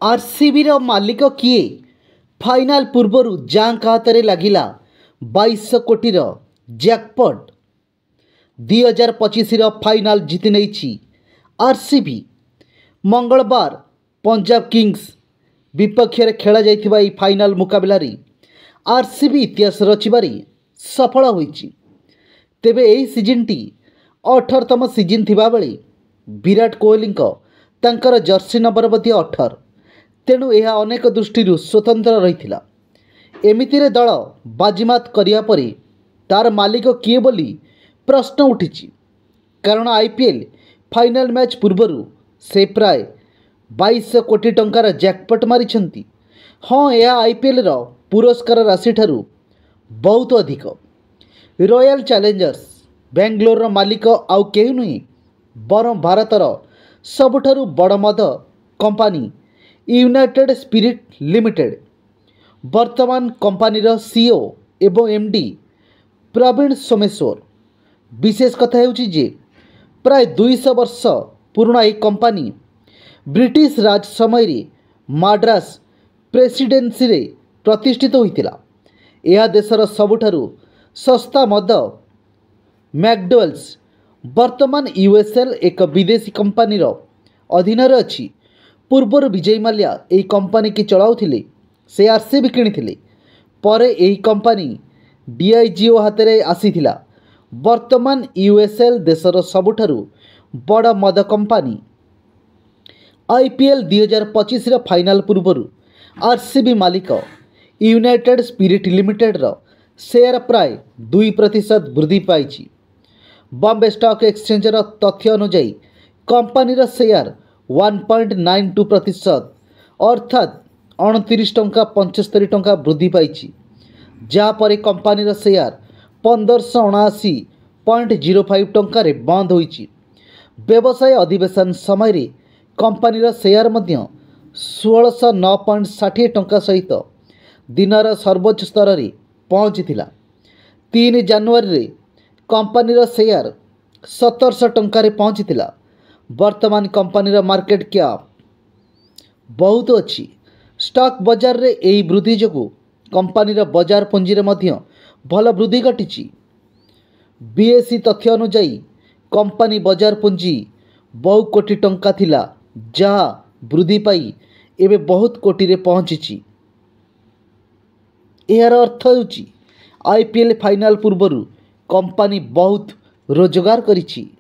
आरसीबीर मालिक किए फाइनाल पूर्वर जांक हाथ में लगिला 2200 कोटीर जैकपॉट 2025 फाइनाल जीति नहीं आरसीबी। मंगलवार पंजाब किंग्स विपक्ष खेल जाइथिबा ई फाइनाल मुकाबला आरसीबी इतिहास रचिबारी सफल होईची। तेबे एही सीजन टी 18तम सीजन थिबा बेले विराट कोहली तांकर जर्सी नंबर मध्य 18, तेणु यह अनेक दृष्टि स्वतंत्र रही। एमितिरे दल बाजीमात करिया परे तार मालिक किए बोली प्रश्न उठी, कारण आईपीएल फाइनाल मैच पूर्वर से प्राय 2200 कोटी टंकार जैकपॉट मारिछंती। हाँ, यह आईपीएल रो पुरस्कार राशि ठारू बहुत अधिक। रॉयल चैलेंजर्स बेंगलोर मालिक आउ केही नुहे बरं भारतर सबुठारु बड़ मद कंपानी यूनाइटेड स्पिरिट लिमिटेड। वर्तमान कंपानीर सीईओ एवं एमडी प्रवीण सोमेश्वर। विशेष कथा हेउची जे प्राय 200 वर्ष पुराना यह कंपानी ब्रिटिश राज समय माड्रास प्रेसिडेंसी रे प्रतिष्ठित होइतिला। यह देशर सबुठारु सस्ता मद मैकडोवेल्स वर्तमान यूएसएल एक विदेशी कंपानीर अधीन अच्छी। पूर्वर विजय माल्या यही कंपानी की चलाउथिले, से आरसीबी किଣିथिले। परे यही कंपानी डीआईजीओ हाथ में आसीथिला। वर्तमान यूएसएल देशर सबुठारु बड़ मद कंपानी। आईपीएल 2025 फाइनाल पूर्वर आरसीबी मालिक यूनाइटेड स्पिरिट लिमिटेड रो शेयर प्राय 2% वृद्धि पाई। बॉम्बे स्टॉक एक्सचेंज तथ्य अनुसार कंपानीर शेयर 1.92% अर्थात 29 टंका 75 टंका वृद्धि पाई, जहाँपर कंपानीर शेयर 1579.05 टंकार बंद होईची। व्यवसाय अधिवेशन समय कंपानीर शेयर मध्य 1609.60 टंका सहित दिनर सर्वोच्च स्तर में पहुँची। 3 जनवरी कंपानीर शेयर 1700 टंकार पहुँची। वर्तमान कंपानीर मार्केट कैप बहुत अच्छी। स्टॉक बाजार रे यही वृद्धि जो कंपानीर बाजार पुंजी रे मध्य भल वृद्धि घटी। बीएसई तथ्य अनुसार कंपानी बाजार पुंजी बहु कोटी टंका थिला, जहाँ वृद्धि पाई एबे बहुत कोटी रे पहुँची। यार अर्थ होउची आईपीएल फाइनाल पूर्वर कंपानी बहुत रोजगार करिछि।